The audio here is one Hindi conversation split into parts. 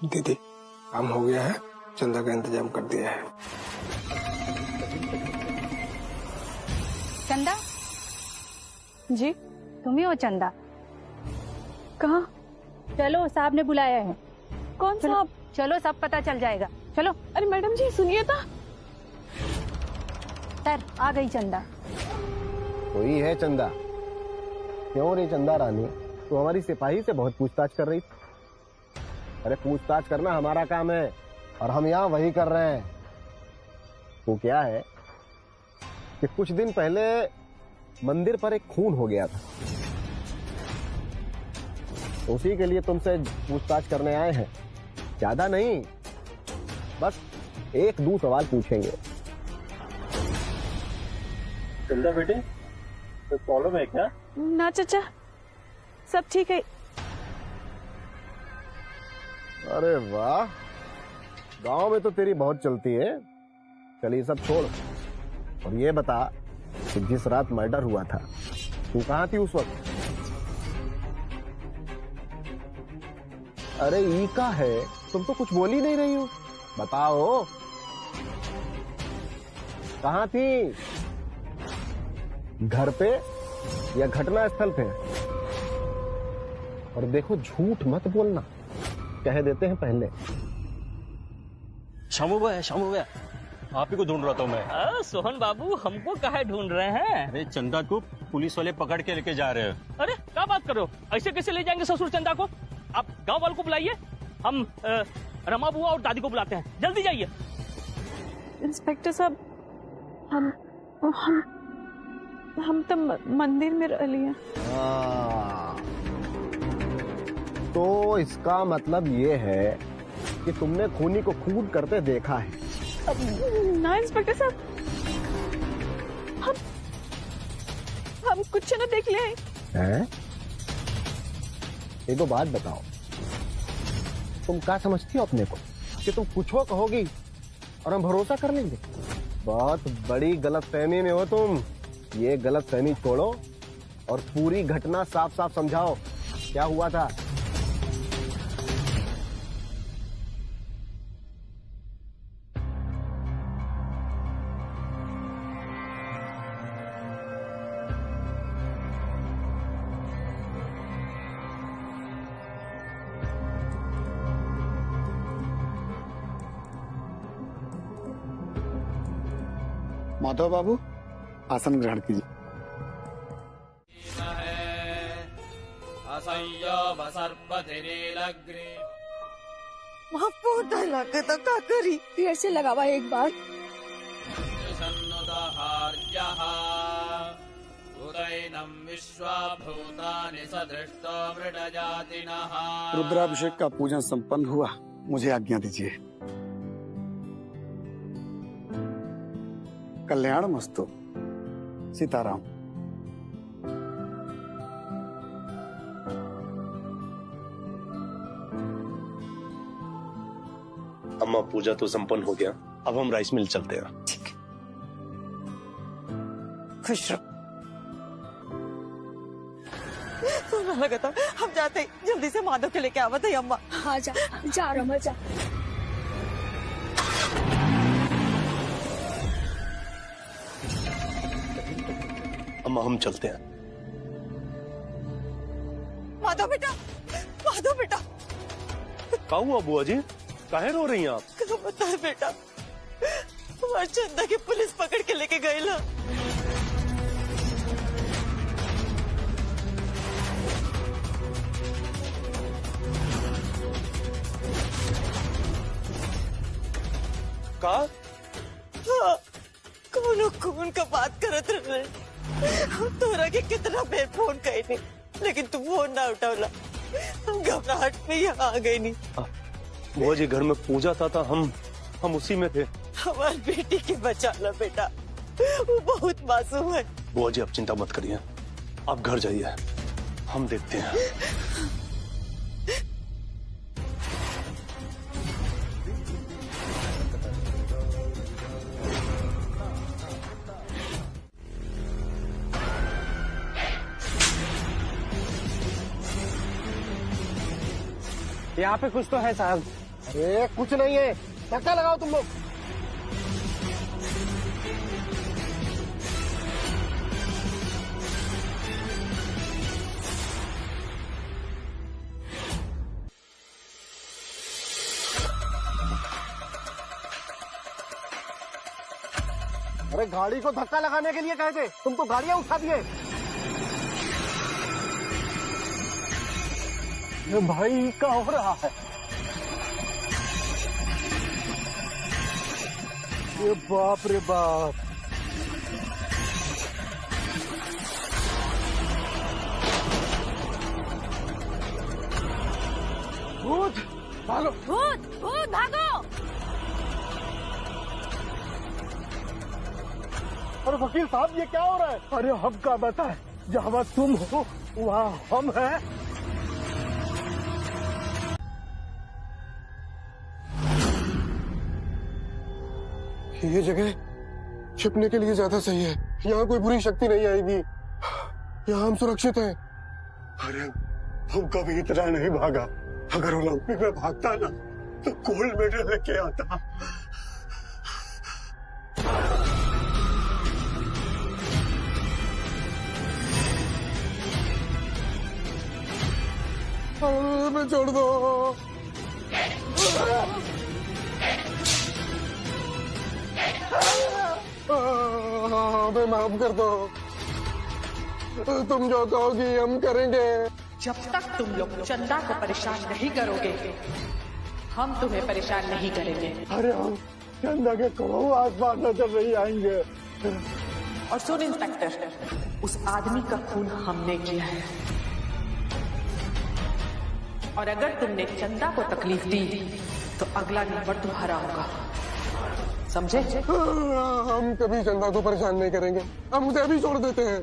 दीदी काम हो गया है, चंदा का इंतजाम कर दिया है। चंदा जी तुम ही हो चंदा? कहाँ? चलो साहब ने बुलाया है। कौन साहब? चलो सब पता चल जाएगा, चलो। अरे मैडम जी सुनिए तो। सर आ गई चंदा। कोई है चंदा? क्यों रे चंदा रानी, तू हमारी सिपाही से बहुत पूछताछ कर रही थी। अरे पूछताछ करना हमारा काम है और हम यहाँ वही कर रहे हैं। वो क्या है कि कुछ दिन पहले मंदिर पर एक खून हो गया था, तो उसी के लिए तुमसे पूछताछ करने आए हैं। ज्यादा नहीं, बस एक दो सवाल पूछेंगे। चंदा बेटे, कोई प्रॉब्लम है क्या? ना चाचा, सब ठीक है। अरे वाह, गांव में तो तेरी बहुत चलती है। चलिए सब छोड़ और ये बता कि जिस रात मर्डर हुआ था तू कहाँ थी उस वक्त? अरे ई का है, तुम तो कुछ बोल ही नहीं रही हो, बताओ कहाँ थी? घर पे या घटना स्थल पे? और देखो झूठ मत बोलना, कह देते हैं पहले। शामू भैया, आप ही को ढूंढ रहा था मैं। सोहन बाबू, हमको काहे ढूंढ रहे हैं? अरे चंदा को पुलिस वाले पकड़ के लेके जा रहे हैं। अरे क्या बात कर रहे हो? ऐसे कैसे ले जाएंगे ससुर चंदा को? आप गांव वालों को बुलाइए, हम रमा बुआ और दादी को बुलाते हैं। जल्दी जाइए। इंस्पेक्टर साहब, हम तो मंदिर में रह लिए। तो इसका मतलब ये है कि तुमने खूनी को खून करते देखा है? ना इंस्पेक्टर साहब, हम कुछ न देख ले हैं? एक दो बात बताओ, तुम क्या समझती हो अपने को कि तुम कुछ हो कहोगी और हम भरोसा कर लेंगे? बहुत बड़ी गलतफहमी में हो तुम। ये गलतफहमी छोड़ो और पूरी घटना साफ साफ समझाओ, क्या हुआ था? माधव बाबू, आसन ग्रहण कीजिए। तो का करी फिर से लगावा एक बार। रुद्राभिषेक का पूजन संपन्न हुआ, मुझे आज्ञा दीजिए। कल्याण मस्तु। सीताराम। अम्मा पूजा तो संपन्न हो गया, अब हम राइस मिल चलते हैं। ठीक, खुश रहो। सोना लगा था, हम जाते जल्दी से माधव के लेके आवत है अम्मा। हाँ जा रमा जा। अम्मा हम चलते हैं। माधव बेटा, माधव बेटा। क्या हुआ बुआ जी, काहे रो रही हैं आप? क्या बता है बेटा, हमारे चंदा की पुलिस पकड़ के लेके गई ना। का? हाँ, खून का बात करत रहे। हम तोरा के कितना बेर फोन कही नहीं, लेकिन तू फोन ना उठावला। हम घबराहट में यहाँ आ गई नहीं। बुआ जी घर में पूजा था, हम उसी में थे। हमारी बेटी के बचा ला बेटा, वो बहुत मासूम है। बुआ जी आप चिंता मत करिए, आप घर जाइए, हम देखते हैं। यहाँ पे कुछ तो है साहब। अरे कुछ नहीं है, धक्का लगाओ तुम लोग। अरे गाड़ी को धक्का लगाने के लिए कहे थे, तुम तो गाड़ियां उठा दिए। ये भाई क्या हो रहा है? ये बाप रे बाप। भूत भागो, भूत भूत भागो। अरे वकील साहब ये क्या हो रहा है? अरे हम का बता है, जहाँ तुम हो वहाँ हम हैं। ये जगह छिपने के लिए ज्यादा सही है। यहाँ कोई बुरी शक्ति नहीं आएगी। यहाँ हम सुरक्षित हैं। अरे हम कभी इतना नहीं भागा। अगर ओलंपिक में भागता ना तो गोल्ड मेडल लेके आता। हमें छोड़ दो। हमें माफ कर दो। तुम जो कहोगी हम करेंगे। जब तक तुम लोग चंदा को परेशान नहीं करोगे, हम तुम्हें परेशान नहीं करेंगे। अरे हम चंदा के करोड़ों आसपास नजर नहीं आएंगे। और सुन इंस्पेक्टर, उस आदमी का खून हमने किया है, और अगर तुमने चंदा को तकलीफ दी तो अगला नंबर तुम्हारा होगा, समझे? हम कभी चंदा को परेशान नहीं करेंगे। हम उसे अभी छोड़ देते हैं।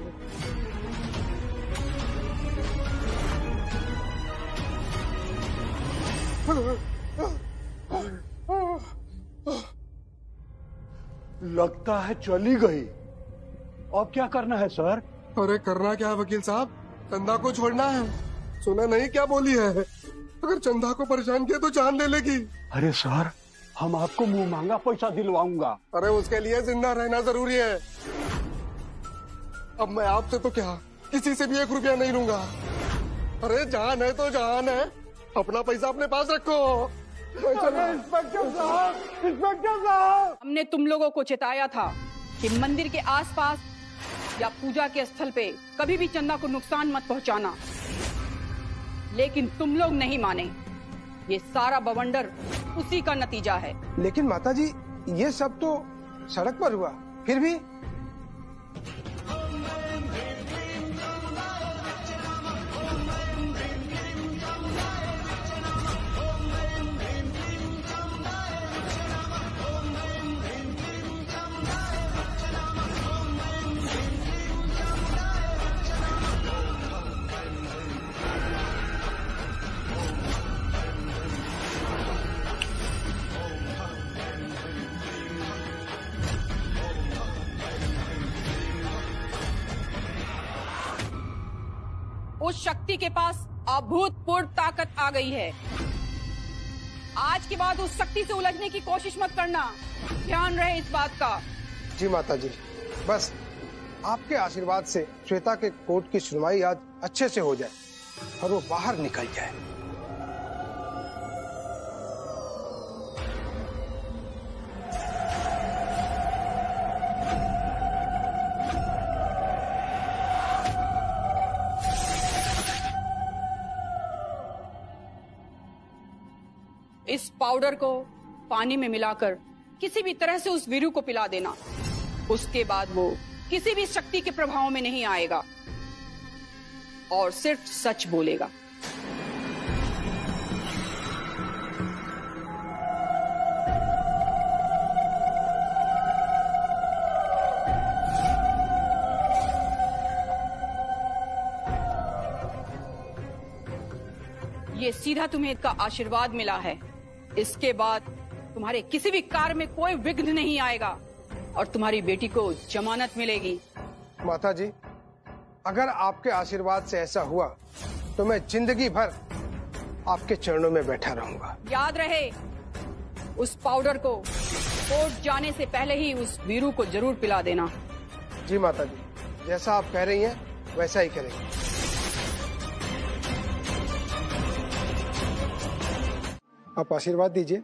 लगता है चली गई। अब क्या करना है सर? अरे करना क्या है वकील साहब? चंदा को छोड़ना है। सुना नहीं क्या बोली है? अगर चंदा को परेशान किया तो जान ले लेगी। अरे सर, हम आपको मुंह मांगा पैसा दिलवाऊंगा। अरे उसके लिए जिंदा रहना जरूरी है। अब मैं आपसे तो क्या, किसी से भी 1 रुपया नहीं लूंगा। अरे जान है तो जान है। अपना पैसा अपने पास रखो। इंस्पेक्टर साहब, इंस्पेक्टर साहब, हमने तुम लोगों को चेताया था कि मंदिर के आसपास या पूजा के स्थल पे कभी भी चंदा को नुकसान मत पहुंचाना, लेकिन तुम लोग नहीं माने। ये सारा बवंडर उसी का नतीजा है। लेकिन माताजी, ये सब तो सड़क पर हुआ, फिर भी उस शक्ति के पास अभूतपूर्व ताकत आ गई है। आज के बाद उस शक्ति से उलझने की कोशिश मत करना। ध्यान रहे इस बात का। जी माताजी, बस आपके आशीर्वाद से श्वेता के कोर्ट की सुनवाई आज अच्छे से हो जाए और वो बाहर निकल जाए। इस पाउडर को पानी में मिलाकर किसी भी तरह से उस वीरू को पिला देना। उसके बाद वो किसी भी शक्ति के प्रभाव में नहीं आएगा और सिर्फ सच बोलेगा। ये सीधा तुम्हें इसका आशीर्वाद मिला है। इसके बाद तुम्हारे किसी भी कार्य में कोई विघ्न नहीं आएगा और तुम्हारी बेटी को जमानत मिलेगी। माताजी, अगर आपके आशीर्वाद से ऐसा हुआ तो मैं जिंदगी भर आपके चरणों में बैठा रहूंगा। याद रहे, उस पाउडर को कोर्ट जाने से पहले ही उस वीरू को जरूर पिला देना। जी माता जी, जैसा आप कह रही हैं वैसा ही करेंगे। आप आशीर्वाद दीजिए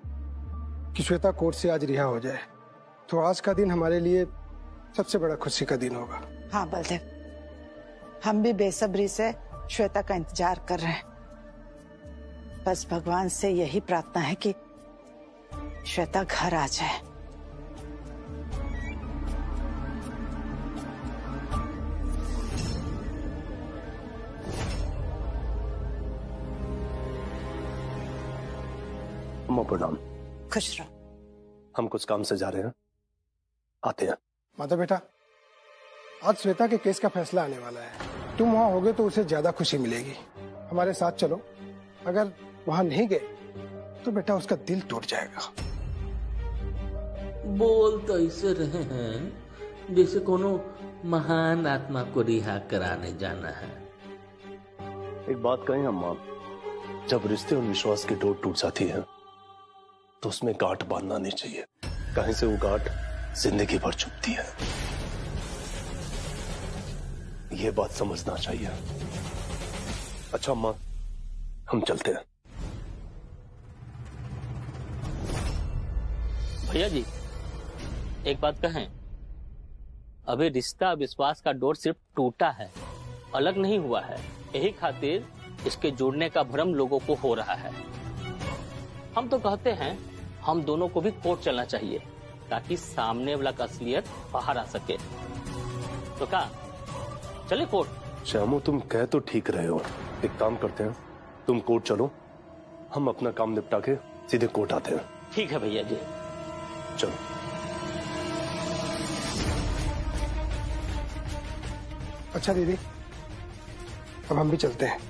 कि श्वेता कोर्ट से आज रिहा हो जाए, तो आज का दिन हमारे लिए सबसे बड़ा खुशी का दिन होगा। हाँ बलदेव, हम भी बेसब्री से श्वेता का इंतजार कर रहे हैं। बस भगवान से यही प्रार्थना है कि श्वेता घर आ जाए। अम्मा प्रणाम। खुश रहो। हम कुछ काम से जा रहे हैं, आते हैं। माता बेटा, आज श्वेता के केस का फैसला आने वाला है। तुम वहां होगे तो उसे ज्यादा खुशी मिलेगी। हमारे साथ चलो। अगर वहां नहीं गए तो बेटा उसका दिल टूट जाएगा। बोल तो ऐसे रहे हैं जैसे कोनो महान आत्मा को रिहा कराने जाना है। एक बात कहें अम्मा, जब रिश्ते और विश्वास की डोर टूट जाती है तो उसमें गांठ बांधना नहीं चाहिए। कहीं से वो गांठ जिंदगी भर चुभती है, ये बात समझना चाहिए। अच्छा अम्मा, हम चलते हैं। भैया जी, एक बात कहें, अभी रिश्ता विश्वास का डोर सिर्फ टूटा है, अलग नहीं हुआ है। यही खातिर इसके जोड़ने का भ्रम लोगों को हो रहा है। हम तो कहते हैं हम दोनों को भी कोर्ट चलना चाहिए ताकि सामने वाला का असलियत बाहर आ सके। तो क्या चले कोर्ट? श्यामू, तुम कह तो ठीक रहे हो। एक काम करते हैं, तुम कोर्ट चलो, हम अपना काम निपटा के सीधे कोर्ट आते हैं। ठीक है भैया जी, चलो। अच्छा दीदी, अब हम भी चलते हैं।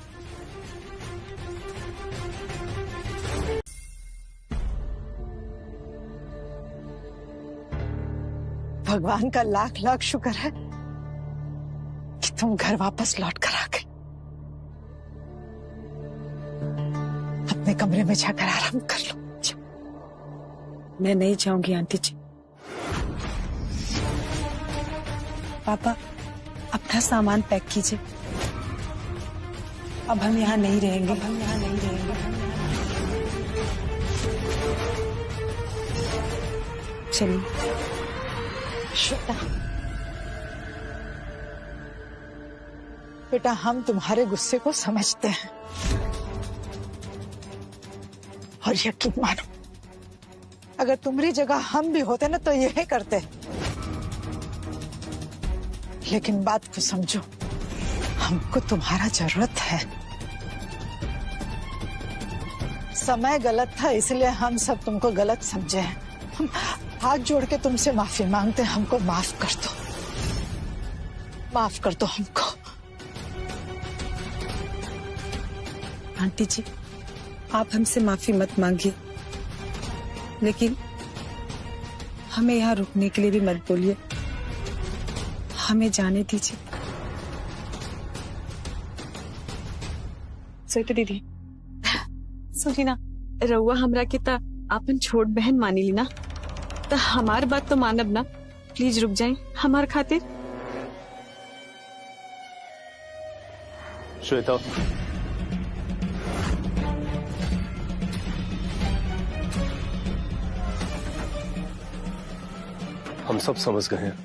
भगवान का लाख लाख शुक्र है कि तुम घर वापस लौट कर आ गए। अपने कमरे में जाकर आराम कर लो। मैं नहीं जाऊंगी आंटी जी। पापा, अपना सामान पैक कीजिए। अब हम यहाँ नहीं रहेंगे। चलिए। श्वेता, बेटा, हम तुम्हारे गुस्से को समझते हैं और यकीन मानो, अगर तुम्हारी जगह हम भी होते ना तो यही करते। लेकिन बात को समझो, हमको तुम्हारा जरूरत है। समय गलत था, इसलिए हम सब तुमको गलत समझे हैं। हम हाथ जोड़ के तुमसे माफी मांगते हैं, हमको माफ कर दो, माफ कर दो हमको। आंटी जी, आप हमसे माफी मत मांगिए, लेकिन हमें यहाँ रुकने के लिए भी मत बोलिए। हमें जाने दीजिए। सविता दीदी, सुनी ना, रउआ हमरा के ता आपन छोट बहन मानी ली ना, तो हमार बात तो मानब ना। प्लीज रुक जाए हमार खातिर। श्वेता, हम सब समझ गए हैं।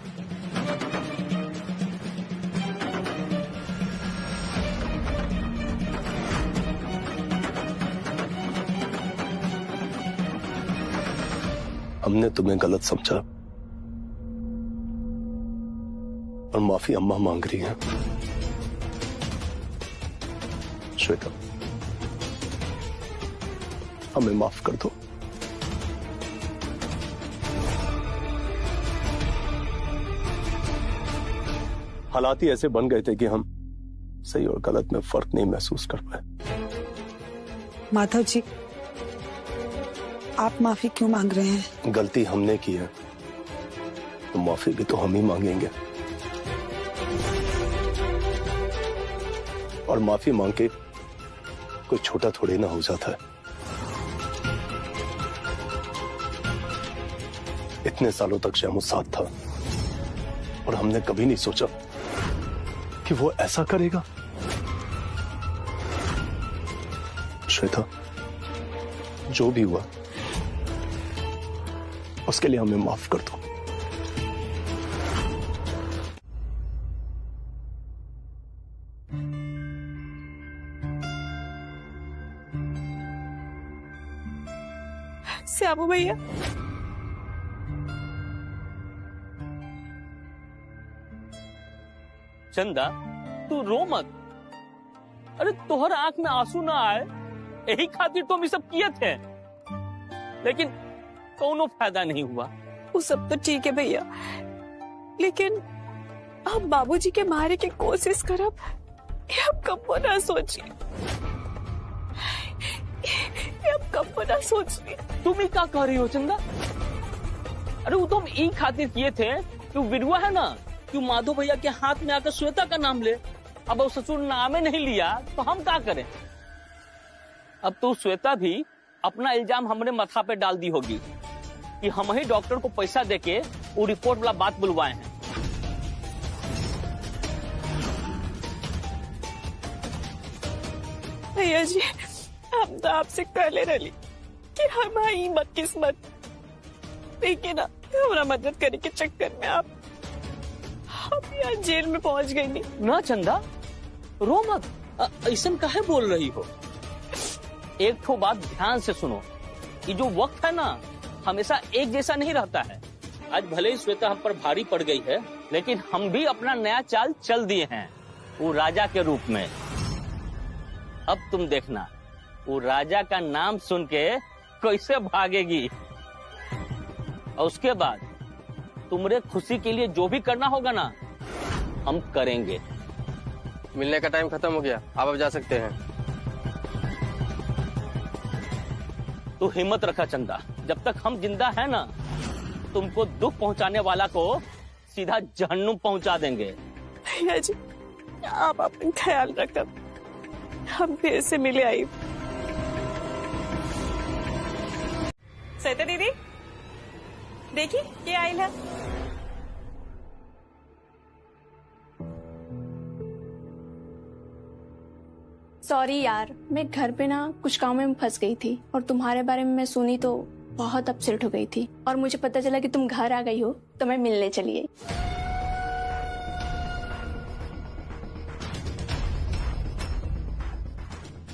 हमने तुम्हें गलत समझा और माफी अम्मा मांग रही है। श्वेता, हमें माफ कर दो। हालात ही ऐसे बन गए थे कि हम सही और गलत में फर्क नहीं महसूस कर पाए। माधव जी, आप माफी क्यों मांग रहे हैं? गलती हमने की है तो माफी भी तो हम ही मांगेंगे, और माफी मांग के कोई छोटा थोड़ी ना हो जाता है। इतने सालों तक श्यामू साथ था और हमने कभी नहीं सोचा कि वो ऐसा करेगा। श्वेता, जो भी हुआ उसके लिए हमें माफ कर दो। श्यामू भैया, चंदा तू रो मत। अरे तोहर आंख में आंसू ना आए यही खातिर तुम ये सब किए थे, लेकिन कोनो फायदा नहीं हुआ। वो सब तो ठीक है भैया, लेकिन आप बाबूजी के मारे की कोशिश करब ये आप कब ना सोचिए, ये आप कब ना सोचिए। तुम ही क्या कह रही हो चंदा? अरे वो तुम ई खातिर किए थे कि विरुआ है ना, कि माधव भैया के हाथ में आकर श्वेता का नाम ले। अब वो ससुर नामे नहीं लिया तो हम क्या करें? अब तो श्वेता भी अपना इल्जाम हमने माथा पे डाल दी होगी कि हम ही डॉक्टर को पैसा देके वो रिपोर्ट वाला बात बुलवाए हैं। भैया जी, हम तो आपसे कहले रही कि हमारी बदकिस्मत, देखिए ना हमारा मदद करने के चक्कर में आप यहाँ जेल में पहुंच गई। नहीं ना चंदा, रो मत, ऐसा काहे बोल रही हो? एक ठो बात ध्यान से सुनो, ये जो वक्त है ना हमेशा एक जैसा नहीं रहता है। आज भले ही श्वेता हम पर भारी पड़ गई है, लेकिन हम भी अपना नया चाल चल दिए हैं, वो राजा के रूप में। अब तुम देखना वो राजा का नाम सुन के कैसे भागेगी, और उसके बाद तुम्हारे खुशी के लिए जो भी करना होगा ना हम करेंगे। मिलने का टाइम खत्म हो गया, आप अब जा सकते हैं। तो हिम्मत रखा चंदा, जब तक हम जिंदा है ना तुमको दुख पहुंचाने वाला को सीधा जहन्नुम पहुंचा देंगे। भैया जी, आप अपना ख्याल रखब, हम फिर से मिले आई। श्वेता दीदी देखी क्या आयल है। सॉरी यार, मैं घर पे ना कुछ काम में फंस गई थी और तुम्हारे बारे में मैं सुनी तो बहुत अपसेट हो गई थी, और मुझे पता चला कि तुम घर आ गई हो तो मैं मिलने चली आई।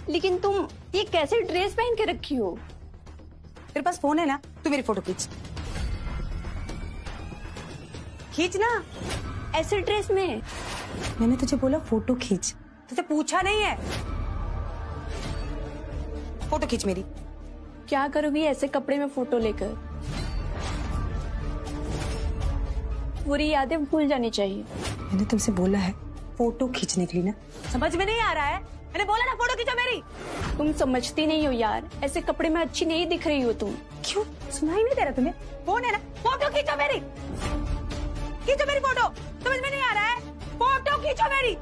लेकिन तुम ये कैसे ड्रेस पहन के रखी हो? तेरे पास फोन है ना, तू मेरी फोटो खींच खींच ना। ऐसे ड्रेस में? मैंने तुझे बोला फोटो खींच, तुझे पूछा नहीं है। फोटो खींच मेरी। क्या करोगी ऐसे कपड़े में फोटो लेकर? बुरी यादें भूल जानी चाहिए। मैंने तुमसे बोला है फोटो खींचने के लिए ना, समझ में नहीं आ रहा है? मैंने बोला ना फोटो खींचो मेरी। तुम समझती नहीं हो यार, ऐसे कपड़े में अच्छी नहीं दिख रही हो तुम। क्यों, सुनाई नहीं दे रहा तुम्हें? फोन है ना, फोटो खींचो मेरी, खींचो मेरी फोटो। समझ में नहीं आ रहा है? फोटो खींचो मेरी।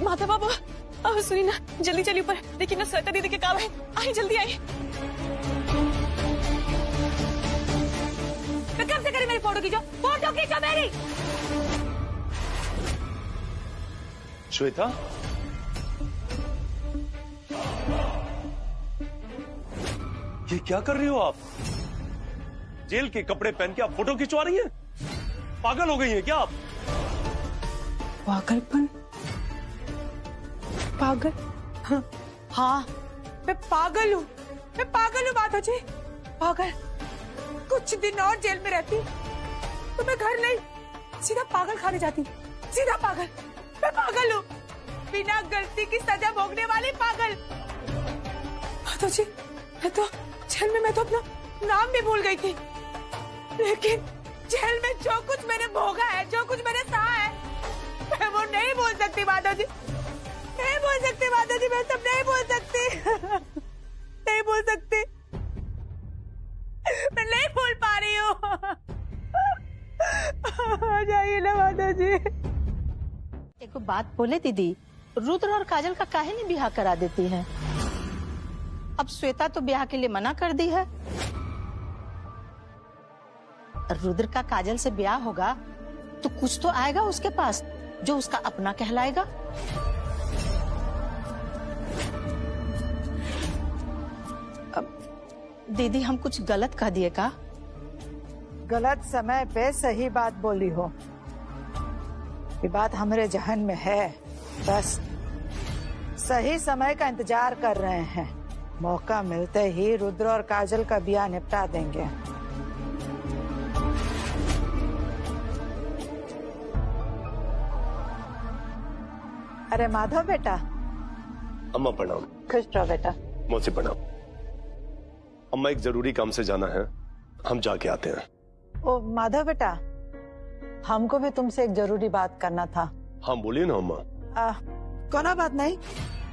माता बाबा सुनी ना, जल्दी चलिए ऊपर, देखिए ना श्वेता दीदी के काम है। आई जल्दी आई। मैं कब से करी मेरी फोटो खींचो, फोटो खींचो मेरी। श्वेता, ये क्या कर रही हो आप? जेल के कपड़े पहन के आप फोटो खिंचवा रही हैं? पागल हो गई हैं क्या आप? पागलपन? पागल? हाँ, मैं पागल हूँ, मैं पागल हूँ बात जी, पागल। कुछ दिन और जेल में रहती तो मैं घर नहीं सीधा पागल खाने जाती, सीधा पागल। मैं पागल हूँ, बिना गलती की सजा भोगने वाली पागल। तो जी, मैं तो अपना नाम भी भूल गई थी, लेकिन जेल में जो कुछ मैंने भोगा है, जो कुछ मैंने सहा है, मैं वो नहीं भूल सकती माता जी, नहीं भूल सकती माता जी, मैं सब नहीं भूल सकती, नहीं भूल सकती, मैं नहीं भूल पा रही हूँ। आ जाइए ना माता जी। एक बात बोले दीदी, रुद्र और काजल का काहे नहीं ब्याह करा देती है? अब श्वेता तो ब्याह के लिए मना कर दी है, रुद्र का काजल से ब्याह होगा तो कुछ तो आएगा उसके पास जो उसका अपना कहलाएगा। अब दीदी हम कुछ गलत कह दिए का? गलत समय पे सही बात बोली हो, ये बात हमारे जहन में है। बस सही समय का इंतजार कर रहे हैं, मौका मिलते ही रुद्र और काजल का ब्याह निपटा देंगे। अरे माधव बेटा। अम्मा प्रणाम। खुश रहो बेटा। मौसी प्रणाम। अम्मा एक जरूरी काम से जाना है, हम जाके आते हैं। ओ माधव बेटा, हमको भी तुमसे एक जरूरी बात करना था। हाँ बोलिए ना अम्मा। कोई बात नहीं,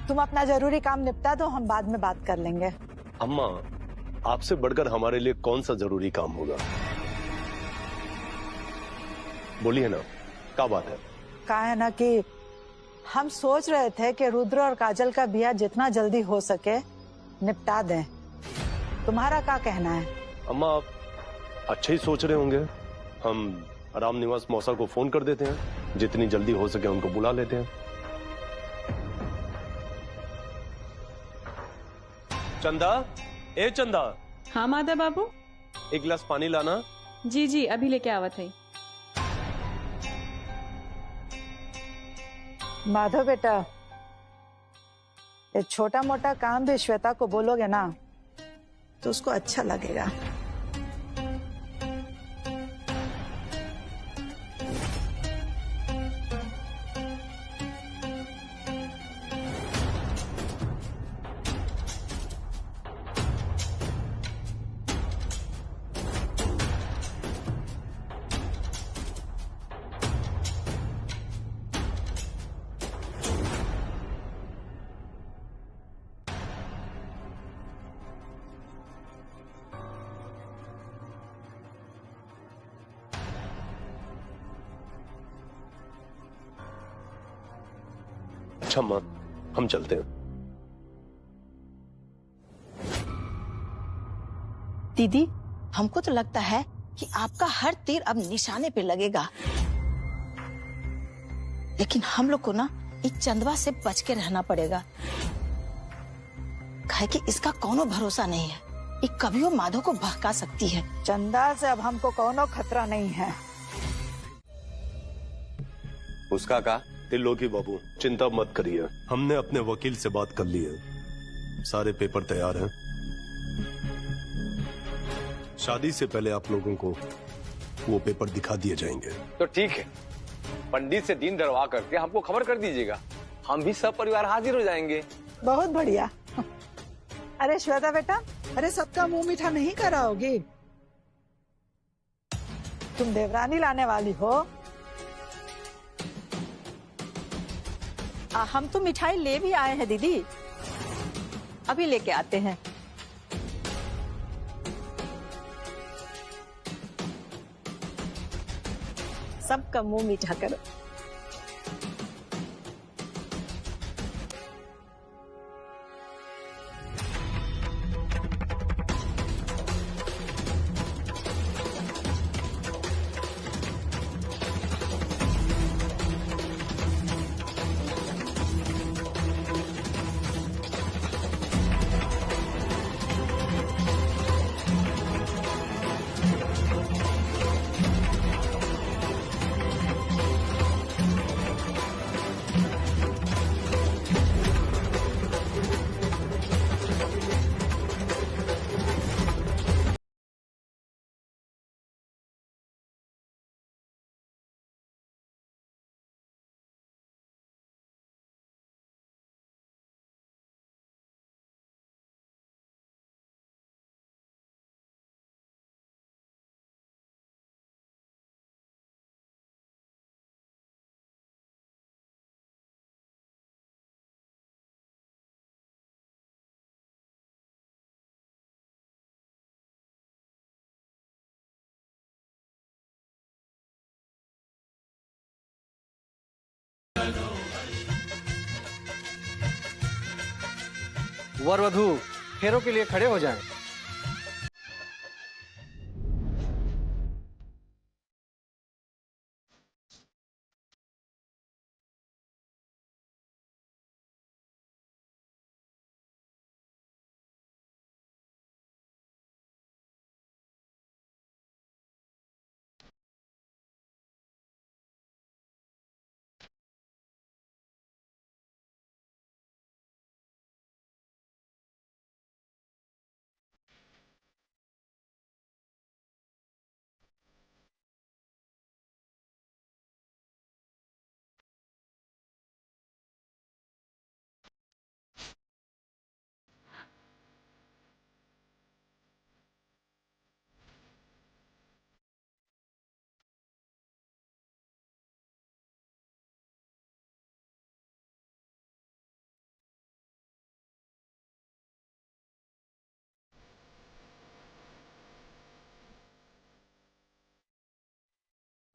तुम अपना जरूरी काम निपटा दो, हम बाद में बात कर लेंगे। अम्मा आपसे बढ़कर हमारे लिए कौन सा जरूरी काम होगा, बोलिए ना, क्या बात है? कहा है ना कि हम सोच रहे थे कि रुद्र और काजल का ब्याह जितना जल्दी हो सके निपटा दें। तुम्हारा क्या कहना है? अम्मा आप अच्छा ही सोच रहे होंगे, हम राम निवास मौसा को फोन कर देते हैं, जितनी जल्दी हो सके उनको बुला लेते हैं। चंदा, ए चंदा। हाँ माधव बाबू। एक गिलास पानी लाना। जी जी अभी लेके आवत है। माधव बेटा, ये छोटा मोटा काम भी श्वेता को बोलोगे ना तो उसको अच्छा लगेगा। अच्छा माँ, हम चलते हैं। दीदी हमको तो लगता है कि आपका हर तीर अब निशाने पे लगेगा, लेकिन हम लोग को ना इस चंदवा से बच के रहना पड़ेगा। काहे कि इसका कोनो भरोसा नहीं है, ये कभी वो माधव को बहका सकती है। चंदा से अब हमको कोनो खतरा नहीं है। उसका का त्रिलोकी बाबू, चिंता मत करिए, हमने अपने वकील से बात कर ली है, सारे पेपर तैयार हैं। शादी से पहले आप लोगों को वो पेपर दिखा दिए जाएंगे। तो ठीक है, पंडित से दिन दरवा करके हमको खबर कर दीजिएगा, हम भी सब परिवार हाजिर हो जाएंगे। बहुत बढ़िया। अरे श्वेता बेटा, अरे सबका मुंह मीठा नहीं कराओगी? तुम देवरानी लाने वाली हो? हम तो मिठाई ले भी आए हैं दीदी, अभी लेके आते हैं। सबका मुंह मीठा करो। वर वधू फेरों के लिए खड़े हो जाएं।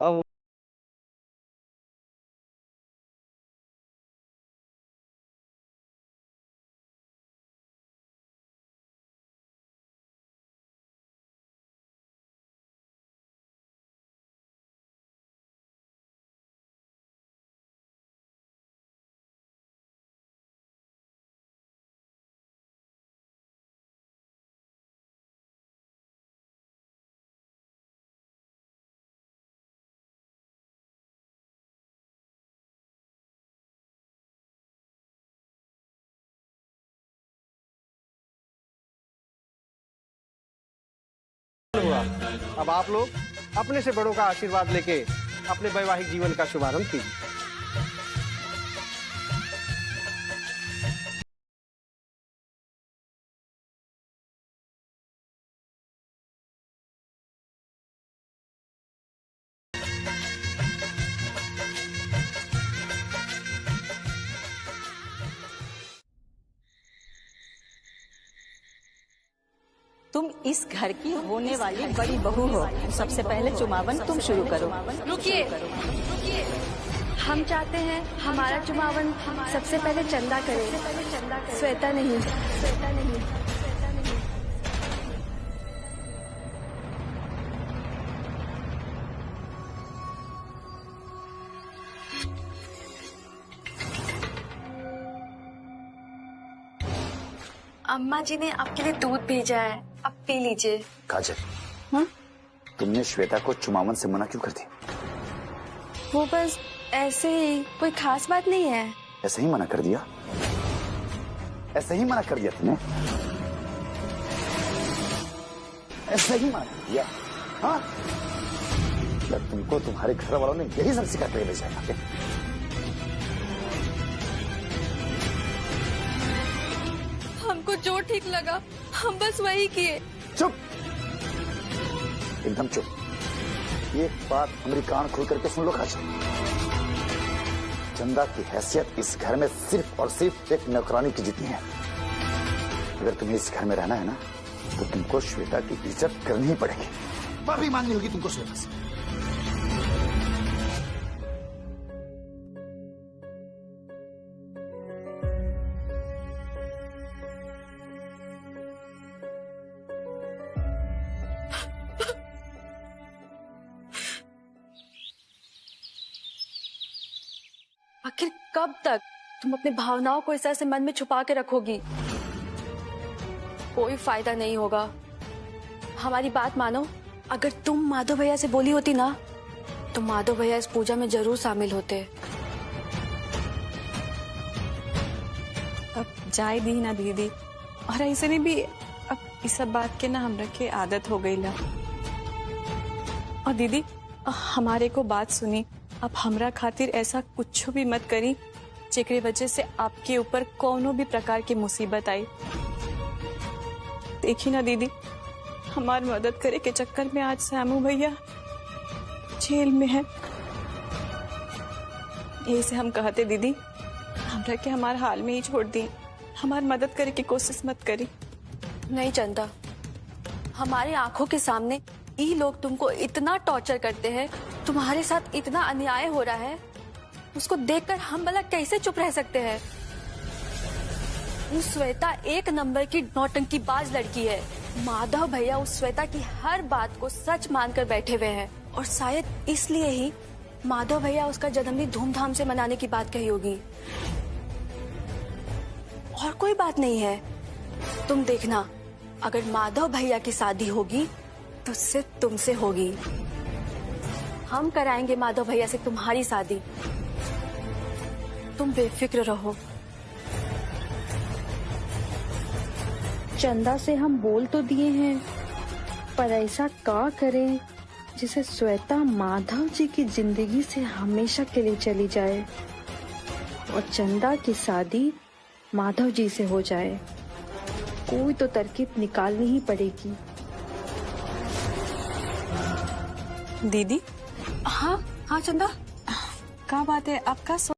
अब हुआ। अब आप लोग अपने से बड़ों का आशीर्वाद लेके अपने वैवाहिक जीवन का शुभारंभ कीजिए। तुम इस घर की होने वाली बड़ी बहू हो, सबसे पहले चुमावन तुम शुरू करो। रुकिए, हम चाहते हैं हमारा चुमावन सबसे पहले चंदा करे, श्वेता नहीं। अम्मा जी ने आपके लिए दूध भेजा है, आप पी लीजिए। काजल, तुमने श्वेता को चुमावन से मना क्यों कर दी? वो बस ऐसे ही, कोई खास बात नहीं है। ऐसे ही मना कर दिया? ऐसे ही मना कर दिया तुमने? ऐसे ही मना कर दिया? हाँ? क्या तुमको तुम्हारे घर वालों ने यही सब सिखा के भेजा है? हमको जो ठीक लगा हम बस वही किए। चुप, एकदम चुप। ये बात हमारी कान खोल करके सुन लो काजल। चंदा की हैसियत इस घर में सिर्फ और सिर्फ एक नौकरानी की जितनी है। अगर तुम्हें इस घर में रहना है ना, तो तुमको श्वेता की इज्जत करनी ही पड़ेगी। माफी मांगनी होगी तुमको श्वेता से। आखिर कब तक तुम अपनी भावनाओं को इस तरह से मन में छुपा के रखोगी? कोई फायदा नहीं होगा। हमारी बात मानो, अगर तुम माधव भैया से बोली होती ना, तो माधव भैया इस पूजा में जरूर शामिल होते। अब जाए दी ना दीदी, और ऐसे नहीं भी अब इस सब बात के ना हमरा के आदत हो गई ला। और दीदी हमारे को बात सुनी, अब हमरा खातिर ऐसा कुछ भी मत करी जेकरे वजह से आपके ऊपर कोनो भी प्रकार की मुसीबत आई। देखी ना दीदी, हमारी मदद करे के चक्कर में आज श्यामू भैया जेल में है। यही से हम कहते दीदी, हमरा के हमारे हाल में ही छोड़ दी, हमारी मदद करे की कोशिश मत करी। नहीं चंदा, हमारे आंखों के सामने ये लोग तुमको इतना टॉर्चर करते हैं, तुम्हारे साथ इतना अन्याय हो रहा है, उसको देखकर हम भला कैसे चुप रह सकते हैं? उस श्वेता एक नंबर की नौटंकीबाज लड़की है। माधव भैया उस श्वेता की हर बात को सच मानकर बैठे हुए हैं, और शायद इसलिए ही माधव भैया उसका जन्मदिन धूमधाम से मनाने की बात कही होगी। और कोई बात नहीं है। तुम देखना, अगर माधव भैया की शादी होगी तो सिर्फ तुमसे होगी। हम कराएंगे माधव भैया से तुम्हारी शादी, तुम बेफिक्र रहो। चंदा से हम बोल तो दिए हैं, पर ऐसा क्या करें जिसे श्वेता माधव जी की जिंदगी से हमेशा के लिए चली जाए और चंदा की शादी माधव जी से हो जाए। कोई तो तरकीब निकालनी ही पड़ेगी। दीदी। हाँ हाँ चंदा, क्या बात है आपका?